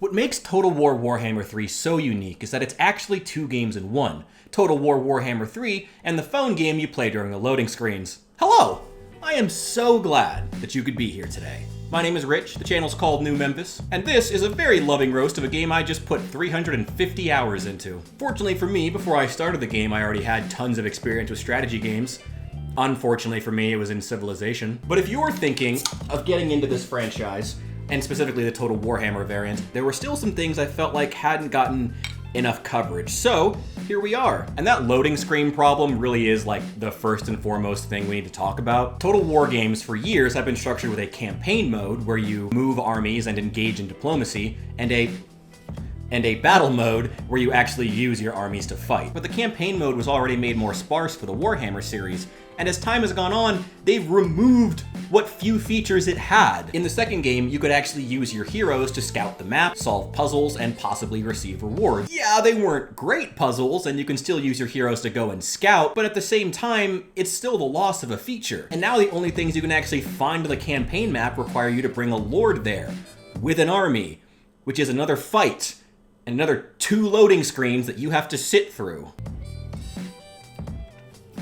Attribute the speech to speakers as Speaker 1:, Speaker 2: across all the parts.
Speaker 1: What makes Total War Warhammer 3 so unique is that it's actually 2 games in one. Total War Warhammer 3 and the phone game you play during the loading screens. Hello! I am so glad that you could be here today. My name is Rich, the channel's called New Memphis, and this is a very loving roast of a game I just put 350 hours into. Fortunately for me, before I started the game, I already had tons of experience with strategy games. Unfortunately for me, it was in Civilization. But if you're thinking of getting into this franchise, and specifically the Total Warhammer variant, there were still some things I felt like hadn't gotten enough coverage. So here we are. And that loading screen problem really is like the first and foremost thing we need to talk about. Total War games for years have been structured with a campaign mode where you move armies and engage in diplomacy, and a battle mode where you actually use your armies to fight. But the campaign mode was already made more sparse for the Warhammer series, and as time has gone on, they've removed what few features it had. In the second game, you could actually use your heroes to scout the map, solve puzzles, and possibly receive rewards. Yeah, they weren't great puzzles, and you can still use your heroes to go and scout, but at the same time, it's still the loss of a feature. And now the only things you can actually find on the campaign map require you to bring a lord there, with an army, which is another fight, and another 2 loading screens that you have to sit through.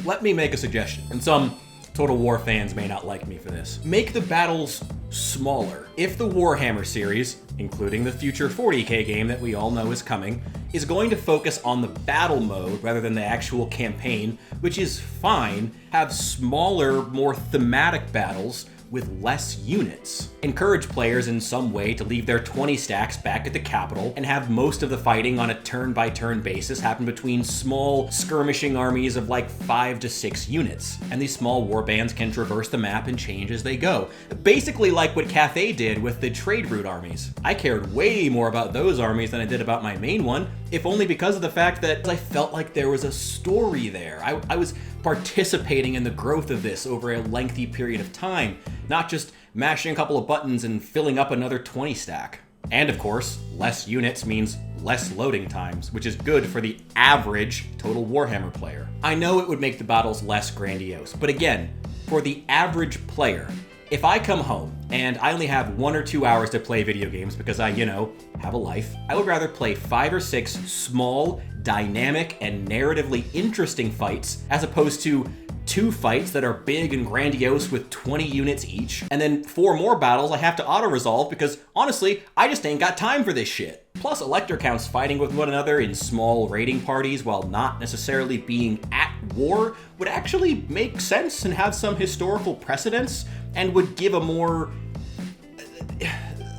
Speaker 1: Let me make a suggestion, and some Total War fans may not like me for this. Make the battles smaller. If the Warhammer series, including the future 40k game that we all know is coming, is going to focus on the battle mode rather than the actual campaign, which is fine, have smaller, more thematic battles with less units. Encourage players in some way to leave their 20 stacks back at the capital and have most of the fighting on a turn-by-turn basis happen between small skirmishing armies of like 5 to 6 units. And these small warbands can traverse the map and change as they go. Basically like what Cathay did with the trade route armies. I cared way more about those armies than I did about my main one, if only because of the fact that I felt like there was a story there. I was participating in the growth of this over a lengthy period of time, not just mashing a couple of buttons and filling up another 20 stack. And of course, less units means less loading times, which is good for the average Total Warhammer player. I know it would make the battles less grandiose, but again, for the average player, if I come home and I only have 1 or 2 hours to play video games because I, have a life, I would rather play 5 or 6 small, dynamic, and narratively interesting fights as opposed to 2 fights that are big and grandiose with 20 units each, and then 4 more battles I have to auto-resolve because, honestly, I just ain't got time for this shit. Plus, elector counts fighting with one another in small raiding parties while not necessarily being at war would actually make sense and have some historical precedence, and would give a more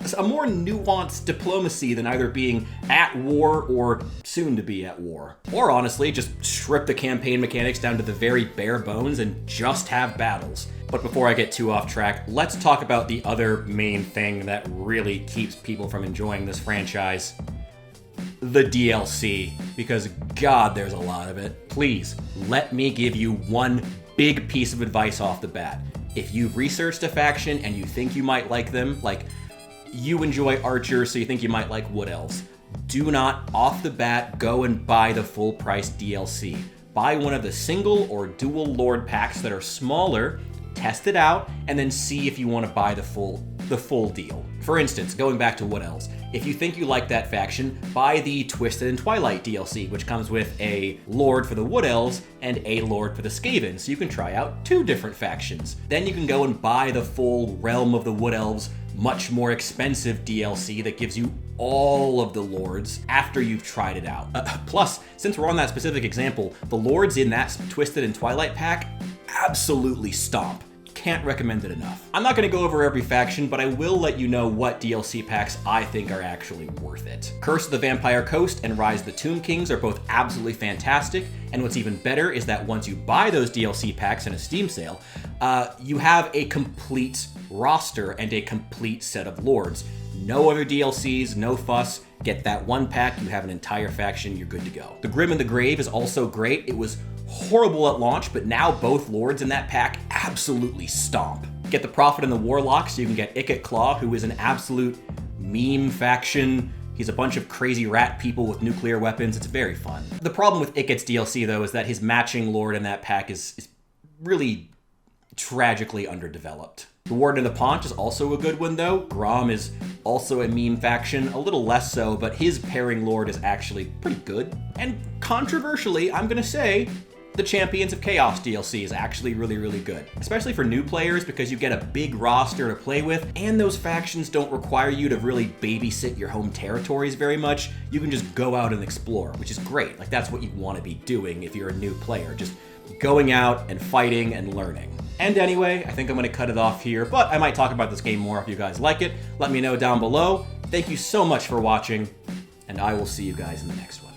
Speaker 1: nuanced diplomacy than either being at war or soon to be at war. Or honestly, just strip the campaign mechanics down to the very bare bones and just have battles. But before I get too off track, let's talk about the other main thing that really keeps people from enjoying this franchise. The DLC, because God, there's a lot of it. Please, let me give you one big piece of advice off the bat. If you've researched a faction and you think you might like them, like you enjoy archers, so you think you might like wood elves, do not off the bat go and buy the full price DLC. Buy one of the single or dual lord packs that are smaller, test it out, and then see if you want to buy the full deal. For instance, going back to wood elves, if you think you like that faction, buy the Twisted and Twilight DLC, which comes with a lord for the wood elves and a lord for the Skaven, so you can try out 2 different factions. Then you can go and buy the full Realm of the Wood Elves, much more expensive DLC that gives you all of the lords after you've tried it out. Plus, since we're on that specific example, the lords in that Twisted and Twilight pack absolutely stomp. Can't recommend it enough. I'm not going to go over every faction, but I will let you know what DLC packs I think are actually worth it. Curse of the Vampire Coast and Rise of the Tomb Kings are both absolutely fantastic, and what's even better is that once you buy those DLC packs in a Steam sale, you have a complete roster and a complete set of lords. No other DLCs, no fuss. Get that one pack, you have an entire faction, you're good to go. The Grim and the Grave is also great. It was horrible at launch, but now both lords in that pack absolutely stomp. Get the Prophet and the Warlock so you can get Ikit Claw, who is an absolute meme faction. He's a bunch of crazy rat people with nuclear weapons. It's very fun. The problem with Ikit's DLC, though, is that his matching lord in that pack is really tragically underdeveloped. The Warden of the Paunch is also a good one, though. Grom is also a meme faction, a little less so, but his pairing lord is actually pretty good. And controversially, I'm gonna say, the Champions of Chaos DLC is actually really, really good. Especially for new players, because you get a big roster to play with, and those factions don't require you to really babysit your home territories very much. You can just go out and explore, which is great. Like, that's what you want to be doing if you're a new player, just going out and fighting and learning. And anyway, I think I'm going to cut it off here, but I might talk about this game more if you guys like it. Let me know down below. Thank you so much for watching, and I will see you guys in the next one.